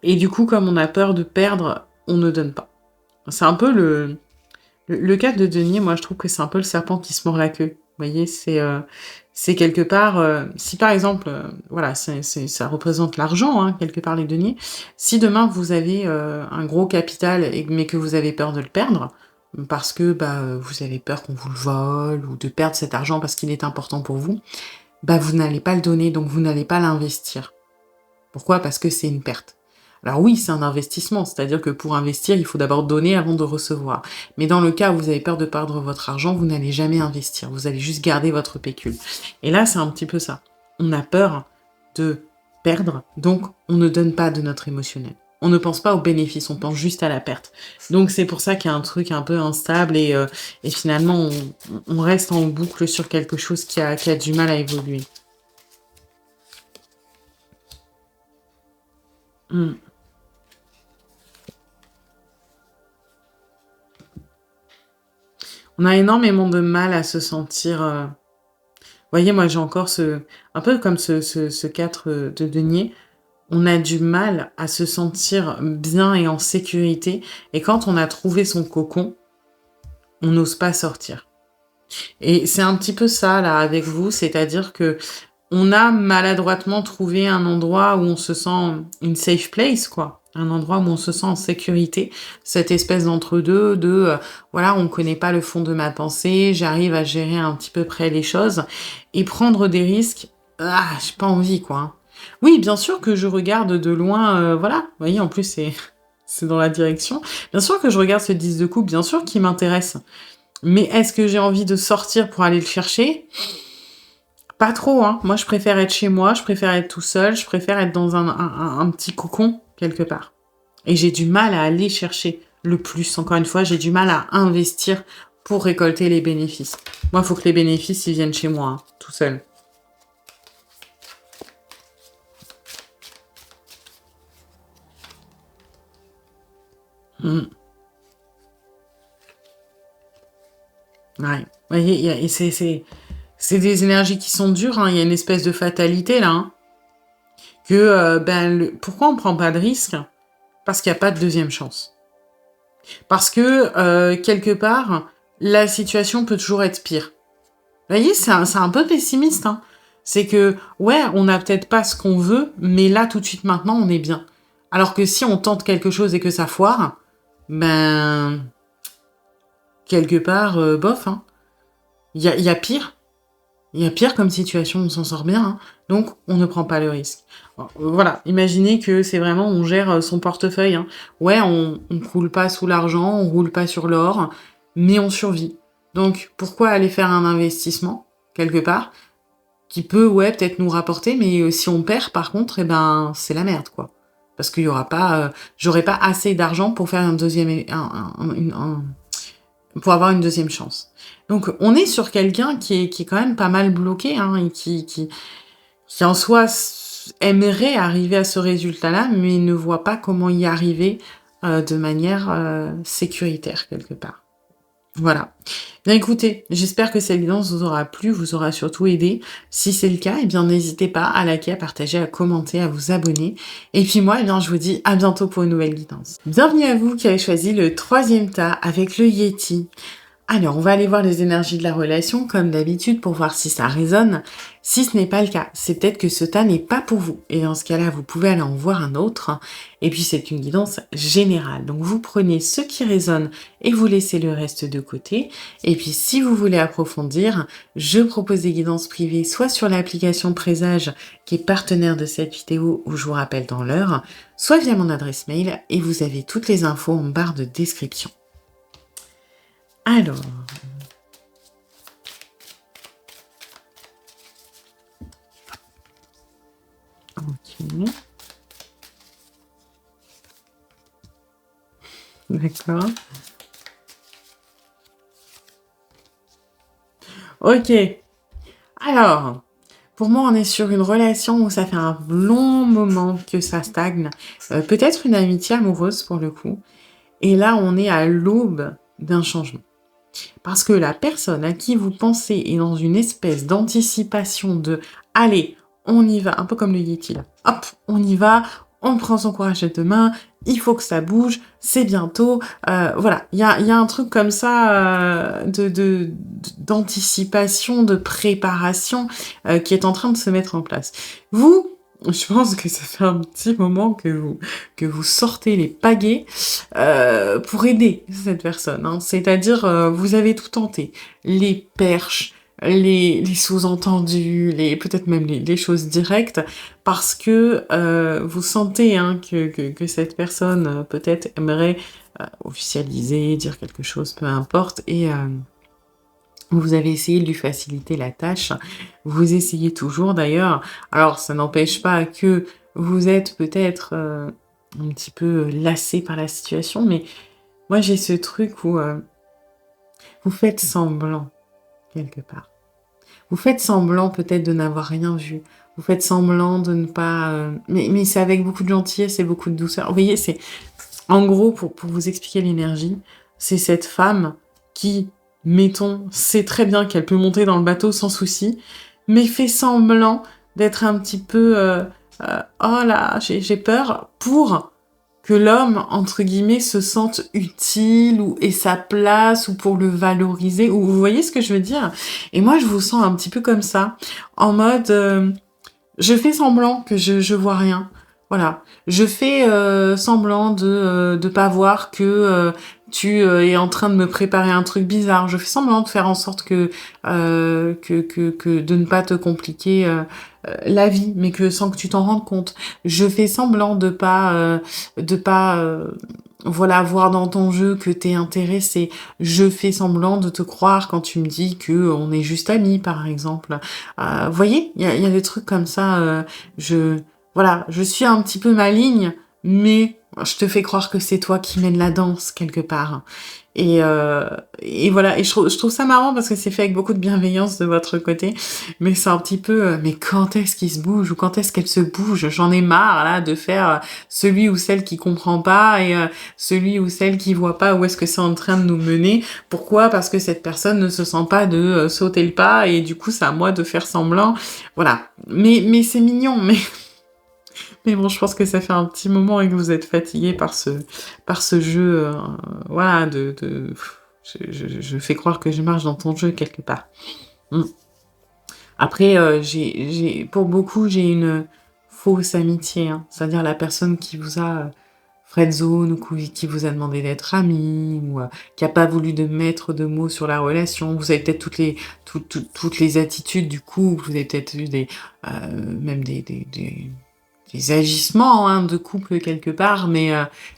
Et du coup, comme on a peur de perdre, on ne donne pas. C'est un peu le cas de Denier, moi je trouve que c'est un peu le serpent qui se mord la queue. Vous voyez, c'est quelque part, si par exemple, voilà, ça représente l'argent, hein, quelque part les deniers, si demain vous avez un gros capital, mais que vous avez peur de le perdre, parce que bah, vous avez peur qu'on vous le vole, ou de perdre cet argent parce qu'il est important pour vous, bah vous n'allez pas le donner, donc vous n'allez pas l'investir. Pourquoi? Parce que c'est une perte. Alors oui, c'est un investissement, c'est-à-dire que pour investir, il faut d'abord donner avant de recevoir. Mais dans le cas où vous avez peur de perdre votre argent, vous n'allez jamais investir, vous allez juste garder votre pécule. Et là, c'est un petit peu ça. On a peur de perdre, donc on ne donne pas de notre émotionnel. On ne pense pas au bénéfice, on pense juste à la perte. Donc c'est pour ça qu'il y a un truc un peu instable et finalement on reste en boucle sur quelque chose qui a du mal à évoluer. On a énormément de mal à se sentir... Vous voyez, moi j'ai encore un peu comme ce 4 de denier, on a du mal à se sentir bien et en sécurité, et quand on a trouvé son cocon, on n'ose pas sortir. Et c'est un petit peu ça là avec vous, c'est-à-dire que on a maladroitement trouvé un endroit où on se sent une safe place, quoi. Un endroit où on se sent en sécurité. Cette espèce d'entre-deux voilà, on ne connaît pas le fond de ma pensée, j'arrive à gérer un petit peu près les choses. Et prendre des risques, j'ai pas envie, quoi. Hein. Oui, bien sûr que je regarde de loin, voilà. Vous voyez, en plus, c'est dans la direction. Bien sûr que je regarde ce 10 de coupe, bien sûr qu'il m'intéresse. Mais est-ce que j'ai envie de sortir pour aller le chercher ? Pas trop, hein. Moi, je préfère être chez moi, je préfère être tout seul, je préfère être dans un petit cocon, quelque part. Et j'ai du mal à aller chercher le plus. Encore une fois, j'ai du mal à investir pour récolter les bénéfices. Moi, il faut que les bénéfices, ils viennent chez moi, hein, tout seul. Ouais. Vous voyez, et c'est des énergies qui sont dures, hein. Il y a une espèce de fatalité, là, hein. Que, pourquoi on prend pas de risque? Parce qu'il n'y a pas de deuxième chance. Parce que, quelque part, la situation peut toujours être pire. Vous voyez, c'est un peu pessimiste, hein. C'est que, ouais, on n'a peut-être pas ce qu'on veut, mais là, tout de suite, maintenant, on est bien. Alors que si on tente quelque chose et que ça foire, ben, quelque part, bof, hein. Il y a pire. Il y a pire comme situation, on s'en sort bien, hein. Donc on ne prend pas le risque. Voilà, imaginez que c'est vraiment, on gère son portefeuille, hein. Ouais, on croule pas sous l'argent, on roule pas sur l'or, mais on survit. Donc pourquoi aller faire un investissement, quelque part, qui peut, ouais, peut-être nous rapporter, mais si on perd, par contre, eh ben, c'est la merde, quoi. Parce qu'il y aura pas, j'aurai pas assez d'argent pour faire un deuxième, pour avoir une deuxième chance. Donc, on est sur quelqu'un qui est quand même pas mal bloqué, hein, et qui en soi aimerait arriver à ce résultat-là, mais ne voit pas comment y arriver de manière sécuritaire, quelque part. Voilà. Bien écoutez, j'espère que cette guidance vous aura plu, vous aura surtout aidé. Si c'est le cas, eh bien n'hésitez pas à liker, à partager, à commenter, à vous abonner. Et puis moi, eh bien je vous dis à bientôt pour une nouvelle guidance. Bienvenue à vous qui avez choisi le 3e tas avec le Yeti. Alors, on va aller voir les énergies de la relation, comme d'habitude, pour voir si ça résonne. Si ce n'est pas le cas, c'est peut-être que ce tas n'est pas pour vous. Et dans ce cas-là, vous pouvez aller en voir un autre. Et puis, c'est une guidance générale. Donc, vous prenez ce qui résonne et vous laissez le reste de côté. Et puis, si vous voulez approfondir, je propose des guidances privées, soit sur l'application Présage, qui est partenaire de cette vidéo, où je vous rappelle dans l'heure, soit via mon adresse mail, et vous avez toutes les infos en barre de description. Alors, ok, d'accord. Ok, alors, pour moi, on est sur une relation où ça fait un long moment que ça stagne. Peut-être une amitié amoureuse pour le coup. Et là, on est à l'aube d'un changement. Parce que la personne à qui vous pensez est dans une espèce d'anticipation de allez, on y va, un peu comme le Yeti là. Hop, on y va, on prend son courage à deux mains, il faut que ça bouge, c'est bientôt. Voilà, il y a un truc comme ça d'anticipation, de préparation qui est en train de se mettre en place. Vous, je pense que ça fait un petit moment que vous sortez les pagaies pour aider cette personne, hein. C'est-à-dire, vous avez tout tenté. Les perches, les sous-entendus, peut-être même les choses directes, parce que vous sentez hein, que cette personne peut-être aimerait officialiser, dire quelque chose, peu importe, et vous avez essayé de lui faciliter la tâche. Vous essayez toujours d'ailleurs. Alors, ça n'empêche pas que vous êtes peut-être un petit peu lassé par la situation, mais moi, j'ai ce truc où vous faites semblant, quelque part. Vous faites semblant peut-être de n'avoir rien vu. Vous faites semblant de ne pas... mais c'est avec beaucoup de gentillesse et beaucoup de douceur. Vous voyez, c'est... En gros, pour vous expliquer l'énergie, c'est cette femme qui, mettons, sait très bien qu'elle peut monter dans le bateau sans souci, mais fait semblant d'être un petit peu... oh là, j'ai peur, pour que l'homme, entre guillemets, se sente utile ou ait sa place ou pour le valoriser. Ou vous voyez ce que je veux dire? Et moi, je vous sens un petit peu comme ça, en mode, je fais semblant que je vois rien. Voilà, je fais semblant de pas voir que tu es en train de me préparer un truc bizarre. Je fais semblant de faire en sorte que de ne pas te compliquer la vie, mais que sans que tu t'en rendes compte. Je fais semblant de pas voilà, voir dans ton jeu que t'es intéressé. Je fais semblant de te croire quand tu me dis que on est juste amis, par exemple. Vous voyez, il y a des trucs comme ça. Voilà, je suis un petit peu maligne, mais je te fais croire que c'est toi qui mène la danse quelque part. Et voilà, et je trouve ça marrant parce que c'est fait avec beaucoup de bienveillance de votre côté, mais c'est un petit peu, mais quand est-ce qu'il se bouge ou quand est-ce qu'elle se bouge? J'en ai marre là de faire celui ou celle qui comprend pas et celui ou celle qui voit pas où est-ce que c'est en train de nous mener. Pourquoi? Parce que cette personne ne se sent pas de sauter le pas et du coup c'est à moi de faire semblant. Voilà, mais c'est mignon, mais bon, je pense que ça fait un petit moment et que vous êtes fatigué par ce jeu, voilà, je fais croire que je marche dans ton jeu quelque part. Après, pour beaucoup, j'ai une fausse amitié, hein. C'est-à-dire la personne qui vous a friendzone ou qui vous a demandé d'être ami ou qui a pas voulu de mettre de mots sur la relation. Vous avez peut-être toutes les attitudes du couple, vous avez peut-être eu même des agissements, hein, de couple quelque part, mais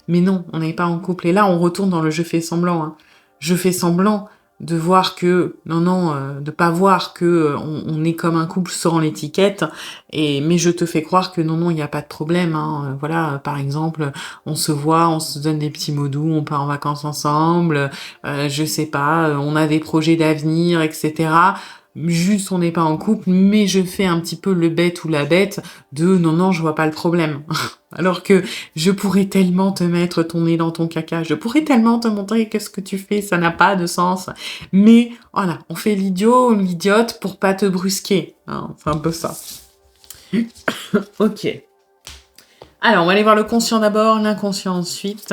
non, on n'est pas en couple. Et là, on retourne dans le je fais semblant, hein. Je fais semblant de voir que, de pas voir que on est comme un couple sans l'étiquette, mais je te fais croire que non, il n'y a pas de problème, hein. Voilà, par exemple, on se voit, on se donne des petits mots doux, on part en vacances ensemble, je sais pas, on a des projets d'avenir, etc. Juste, on n'est pas en couple, mais je fais un petit peu le bête ou la bête de non, je vois pas le problème. Alors que je pourrais tellement te mettre ton nez dans ton caca, je pourrais tellement te montrer que ce que tu fais, ça n'a pas de sens. Mais voilà, on fait l'idiot ou l'idiote pour pas te brusquer, hein. C'est un peu ça. Ok. Alors, on va aller voir le conscient d'abord, l'inconscient ensuite.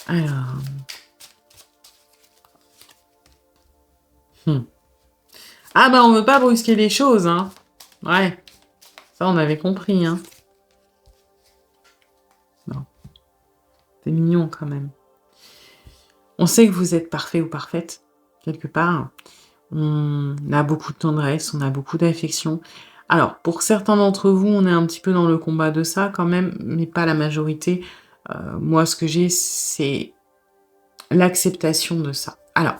Alors... Ah bah, on veut pas brusquer les choses, hein. Ouais. Ça, on avait compris, hein. Non. C'est mignon, quand même. On sait que vous êtes parfait ou parfaite, quelque part. On a beaucoup de tendresse, on a beaucoup d'affection. Alors, pour certains d'entre vous, on est un petit peu dans le combat de ça, quand même, mais pas la majorité. Moi, ce que j'ai, c'est l'acceptation de ça. Alors,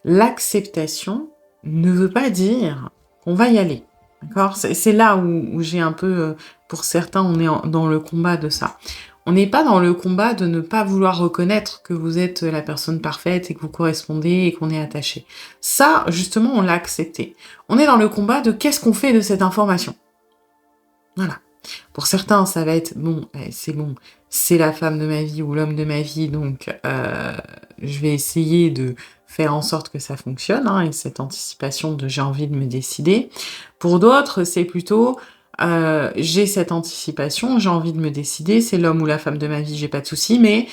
l'acceptation ne veut pas dire qu'on va y aller. D'accord ? C'est là où j'ai un peu... pour certains, on est dans le combat de ça. On n'est pas dans le combat de ne pas vouloir reconnaître que vous êtes la personne parfaite et que vous correspondez et qu'on est attaché. Ça, justement, on l'a accepté. On est dans le combat de qu'est-ce qu'on fait de cette information. Voilà. Pour certains, ça va être bon, c'est la femme de ma vie ou l'homme de ma vie, donc je vais essayer de faire en sorte que ça fonctionne, hein, et cette anticipation de j'ai envie de me décider. Pour d'autres, c'est plutôt j'ai cette anticipation, j'ai envie de me décider, c'est l'homme ou la femme de ma vie, j'ai pas de souci, mais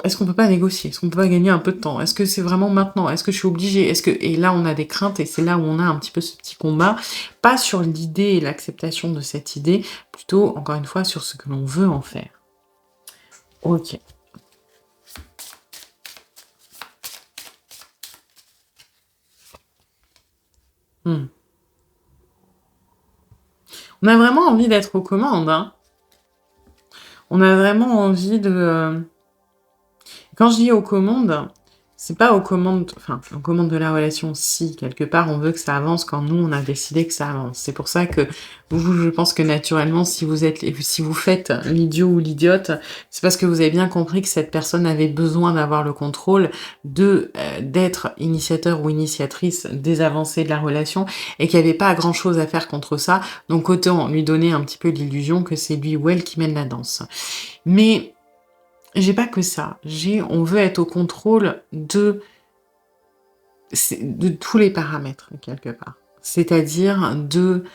est-ce qu'on peut pas négocier? Est-ce qu'on peut pas gagner un peu de temps? Est-ce que c'est vraiment maintenant? Est-ce que je suis obligée? Et là, on a des craintes et c'est là où on a un petit peu ce petit combat. Pas sur l'idée et l'acceptation de cette idée, plutôt, encore une fois, sur ce que l'on veut en faire. Ok. On a vraiment envie d'être aux commandes, hein. On a vraiment envie de... Quand je dis aux commandes, c'est pas aux commandes de la relation. Si, quelque part, on veut que ça avance quand nous, on a décidé que ça avance. C'est pour ça que je pense que naturellement, si vous faites l'idiot ou l'idiote, c'est parce que vous avez bien compris que cette personne avait besoin d'avoir le contrôle, d'être initiateur ou initiatrice des avancées de la relation et qu'il n'y avait pas grand chose à faire contre ça. Donc autant lui donner un petit peu l'illusion que c'est lui ou elle qui mène la danse. Mais j'ai pas que ça. On veut être au contrôle de tous les paramètres, quelque part. C'est-à-dire de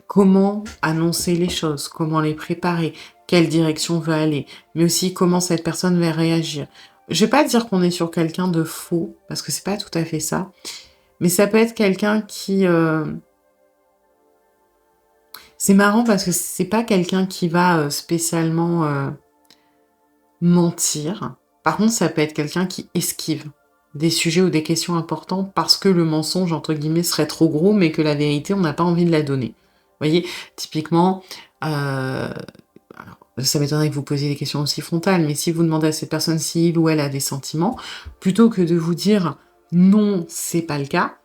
comment annoncer les choses, comment les préparer, quelle direction veut aller, mais aussi comment cette personne va réagir. Je vais pas dire qu'on est sur quelqu'un de faux, parce que c'est pas tout à fait ça, mais ça peut être quelqu'un qui... C'est marrant parce que c'est pas quelqu'un qui va spécialement mentir. Par contre, ça peut être quelqu'un qui esquive des sujets ou des questions importantes parce que le mensonge, entre guillemets, serait trop gros, mais que la vérité, on n'a pas envie de la donner. Vous voyez, typiquement, alors, ça m'étonnerait que vous posiez des questions aussi frontales, mais si vous demandez à cette personne si il ou elle a des sentiments, plutôt que de vous dire non, c'est pas le cas,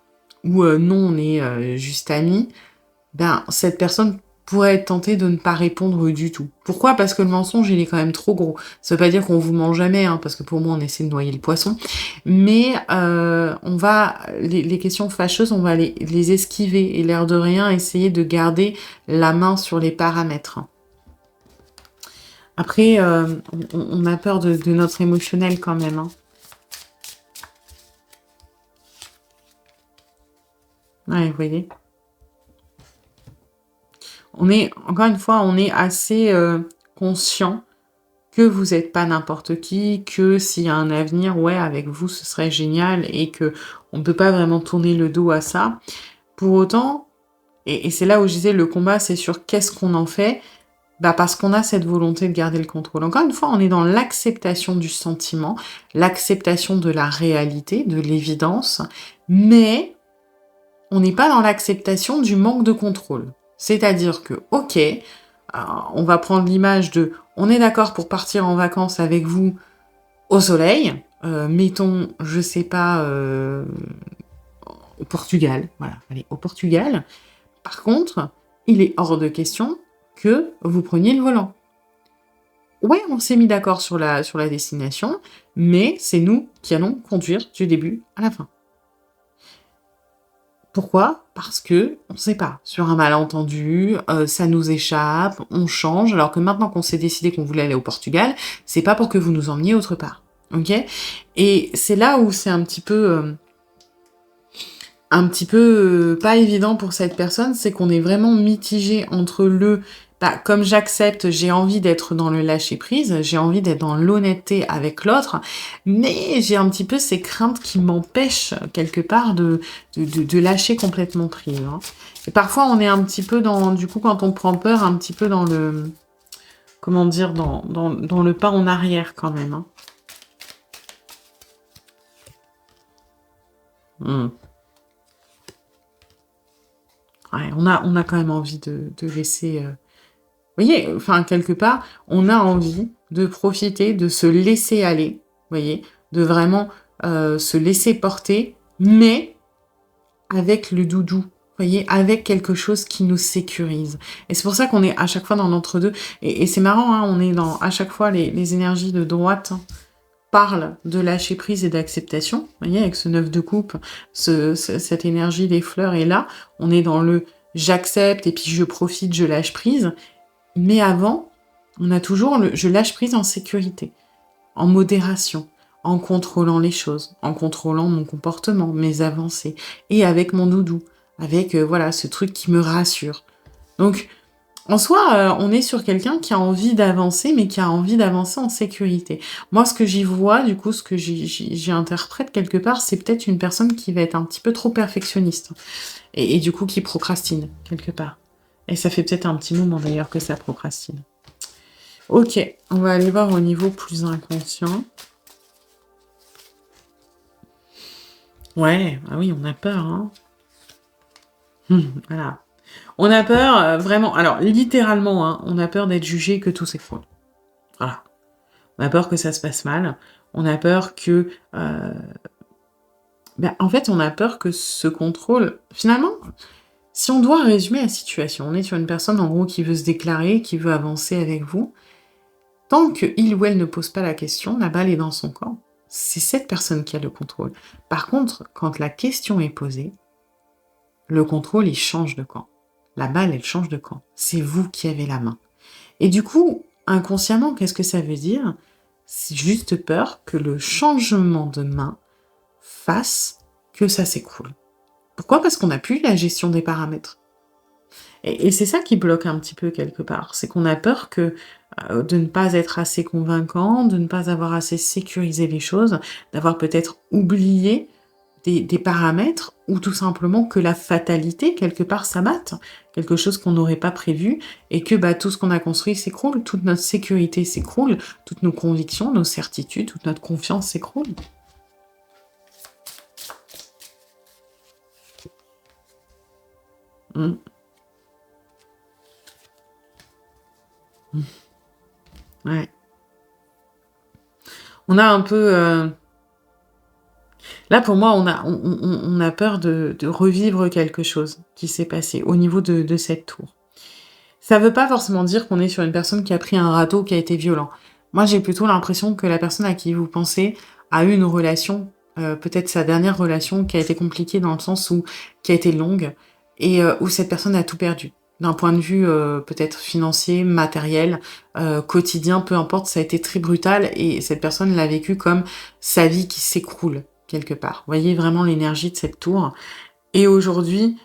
ou non, on est juste amis, ben, cette personne pourrait être tentée de ne pas répondre du tout. Pourquoi ? Parce que le mensonge, il est quand même trop gros. Ça veut pas dire qu'on vous ment jamais, hein, parce que pour moi, on essaie de noyer le poisson. Mais les questions fâcheuses, on va les esquiver et l'air de rien, essayer de garder la main sur les paramètres. Après, on a peur de notre émotionnel quand même, hein. Ouais, vous voyez ? Encore une fois, on est assez conscient que vous n'êtes pas n'importe qui, que s'il y a un avenir, ouais, avec vous, ce serait génial et que on ne peut pas vraiment tourner le dos à ça. Pour autant, Et c'est là où je disais, le combat, c'est sur qu'est-ce qu'on en fait. Bah parce qu'on a cette volonté de garder le contrôle. Encore une fois, on est dans l'acceptation du sentiment, l'acceptation de la réalité, de l'évidence, mais on n'est pas dans l'acceptation du manque de contrôle. C'est-à-dire que, ok, on va prendre l'image de, on est d'accord pour partir en vacances avec vous au soleil, mettons, je sais pas, au Portugal, voilà, allez, au Portugal. Par contre, il est hors de question que vous preniez le volant. Ouais, on s'est mis d'accord sur la destination, mais c'est nous qui allons conduire du début à la fin. Pourquoi? Parce que on sait pas. Sur un malentendu, ça nous échappe, on change, alors que maintenant qu'on s'est décidé qu'on voulait aller au Portugal, c'est pas pour que vous nous emmeniez autre part. OK? Et c'est là où c'est un petit peu, pas évident pour cette personne, c'est qu'on est vraiment mitigé entre le comme j'accepte, j'ai envie d'être dans le lâcher-prise, j'ai envie d'être dans l'honnêteté avec l'autre, mais j'ai un petit peu ces craintes qui m'empêchent quelque part de lâcher complètement prise. Hein. Et parfois, on est un petit peu dans, du coup, quand on prend peur, un petit peu dans le, comment dire, dans le pas en arrière quand même. Hein. Ouais, on a quand même envie de laisser... Vous voyez, enfin, quelque part, on a envie de profiter, de se laisser aller, vous voyez, de vraiment se laisser porter, mais avec le doudou, vous voyez, avec quelque chose qui nous sécurise. Et c'est pour ça qu'on est à chaque fois dans l'entre-deux. Et c'est marrant, hein, on est dans, à chaque fois, les énergies de droite parlent de lâcher prise et d'acceptation. Vous voyez, avec ce 9 de coupe, cette énergie des fleurs est là. On est dans le j'accepte et puis je profite, je lâche prise. Mais avant, on a toujours le je lâche prise en sécurité, en modération, en contrôlant les choses, en contrôlant mon comportement, mes avancées, et avec mon doudou, avec voilà ce truc qui me rassure. Donc, en soi, on est sur quelqu'un qui a envie d'avancer, mais qui a envie d'avancer en sécurité. Moi, ce que j'y vois, du coup, ce que j'y interprète quelque part, c'est peut-être une personne qui va être un petit peu trop perfectionniste, et du coup qui procrastine quelque part. Et ça fait peut-être un petit moment d'ailleurs que ça procrastine. Ok, on va aller voir au niveau plus inconscient. Ouais, ah oui, on a peur, hein. Voilà. On a peur, vraiment, alors littéralement, hein, on a peur d'être jugé, que tout s'effondre. Voilà. On a peur que ça se passe mal. On a peur que... en fait, on a peur que ce contrôle... Finalement, si on doit résumer la situation, on est sur une personne, en gros, qui veut se déclarer, qui veut avancer avec vous. Tant qu'il ou elle ne pose pas la question, la balle est dans son camp. C'est cette personne qui a le contrôle. Par contre, quand la question est posée, le contrôle, il change de camp. La balle, elle change de camp. C'est vous qui avez la main. Et du coup, inconsciemment, qu'est-ce que ça veut dire? C'est juste peur que le changement de main fasse que ça s'écroule. Pourquoi? Parce qu'on n'a plus la gestion des paramètres. Et c'est ça qui bloque un petit peu quelque part. C'est qu'on a peur que de ne pas être assez convaincant, de ne pas avoir assez sécurisé les choses, d'avoir peut-être oublié des paramètres, ou tout simplement que la fatalité, quelque part, s'abatte, quelque chose qu'on n'aurait pas prévu, et que tout ce qu'on a construit s'écroule, toute notre sécurité s'écroule, toutes nos convictions, nos certitudes, toute notre confiance s'écroule. Ouais. On a un peu... Là, pour moi, on a peur de revivre quelque chose qui s'est passé au niveau de cette tour. Ça veut pas forcément dire qu'on est sur une personne qui a pris un râteau, qui a été violent. Moi, j'ai plutôt l'impression que la personne à qui vous pensez a eu une relation, peut-être sa dernière relation, qui a été compliquée dans le sens où... qui a été longue, et où cette personne a tout perdu. D'un point de vue peut-être financier, matériel, quotidien, peu importe, ça a été très brutal, et cette personne l'a vécu comme sa vie qui s'écroule, quelque part. Vous voyez vraiment l'énergie de cette tour. Et aujourd'hui,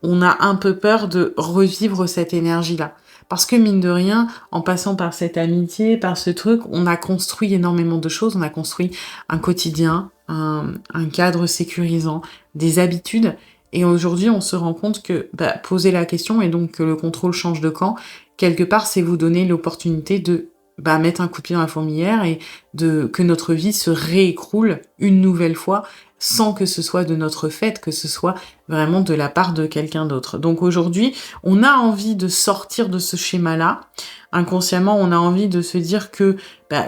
on a un peu peur de revivre cette énergie-là. Parce que mine de rien, en passant par cette amitié, par ce truc, on a construit énormément de choses, on a construit un quotidien, un cadre sécurisant, des habitudes, Et aujourd'hui, on se rend compte que poser la question et donc que le contrôle change de camp, quelque part, c'est vous donner l'opportunité de mettre un coup de pied dans la fourmilière et que notre vie se réécroule une nouvelle fois sans que ce soit de notre fait, que ce soit vraiment de la part de quelqu'un d'autre. Donc aujourd'hui, on a envie de sortir de ce schéma-là. Inconsciemment, on a envie de se dire que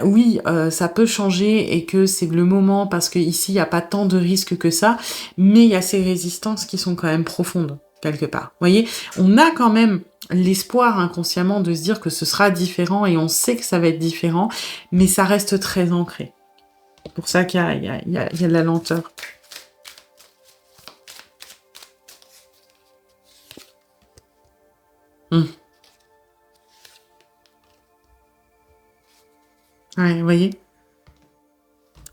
oui, ça peut changer et que c'est le moment parce qu'ici, il n'y a pas tant de risques que ça, mais il y a ces résistances qui sont quand même profondes, quelque part. Vous voyez, on a quand même l'espoir inconsciemment de se dire que ce sera différent et on sait que ça va être différent, mais ça reste très ancré. C'est pour ça qu'il y a de la lenteur. Ouais, vous voyez?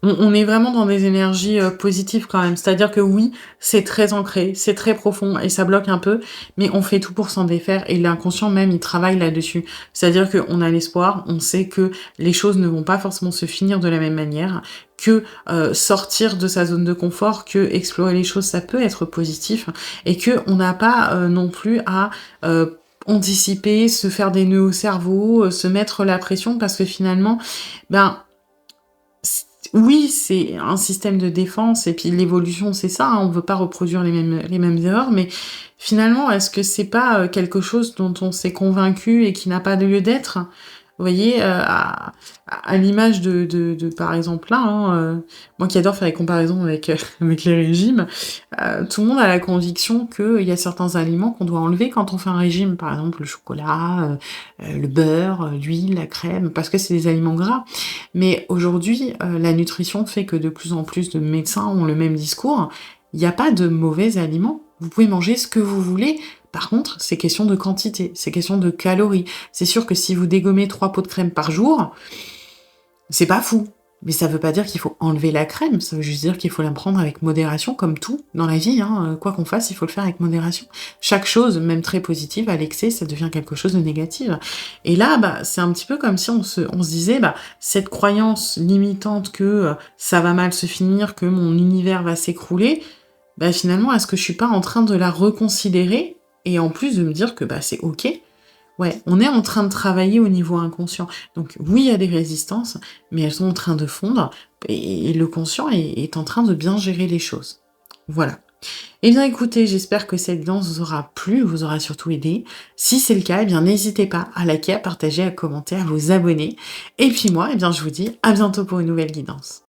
On est vraiment dans des énergies, positives quand même. C'est-à-dire que oui, c'est très ancré, c'est très profond et ça bloque un peu, mais on fait tout pour s'en défaire et l'inconscient même, il travaille là-dessus. C'est-à-dire qu'on a l'espoir, on sait que les choses ne vont pas forcément se finir de la même manière, que, sortir de sa zone de confort, que explorer les choses, ça peut être positif et qu'on n'a pas, non plus à, anticiper, se faire des nœuds au cerveau, se mettre la pression parce que finalement, ben, oui, c'est un système de défense et puis l'évolution, c'est ça, hein, on veut pas reproduire les mêmes erreurs, mais finalement, est-ce que c'est pas, quelque chose dont on s'est convaincu et qui n'a pas de lieu d'être? Vous voyez, à l'image de par exemple là, hein, moi qui adore faire les comparaisons avec, avec les régimes, tout le monde a la conviction qu'il y a certains aliments qu'on doit enlever quand on fait un régime. Par exemple, le chocolat, le beurre, l'huile, la crème, parce que c'est des aliments gras. Mais aujourd'hui, la nutrition fait que de plus en plus de médecins ont le même discours. Il n'y a pas de mauvais aliments. Vous pouvez manger ce que vous voulez. Par contre, c'est question de quantité, c'est question de calories. C'est sûr que si vous dégommez 3 pots de crème par jour, c'est pas fou. Mais ça veut pas dire qu'il faut enlever la crème, ça veut juste dire qu'il faut la prendre avec modération, comme tout dans la vie, hein. Quoi qu'on fasse, il faut le faire avec modération. Chaque chose, même très positive, à l'excès, ça devient quelque chose de négatif. Et là, c'est un petit peu comme si on se disait, cette croyance limitante que ça va mal se finir, que mon univers va s'écrouler, finalement, est-ce que je suis pas en train de la reconsidérer et en plus de me dire que c'est ok? Ouais, on est en train de travailler au niveau inconscient. Donc oui, il y a des résistances, mais elles sont en train de fondre et le conscient est en train de bien gérer les choses. Voilà. Eh bien écoutez, j'espère que cette guidance vous aura plu, vous aura surtout aidé. Si c'est le cas, n'hésitez pas à liker, à partager, à commenter, à vous abonner. Et puis moi, je vous dis à bientôt pour une nouvelle guidance.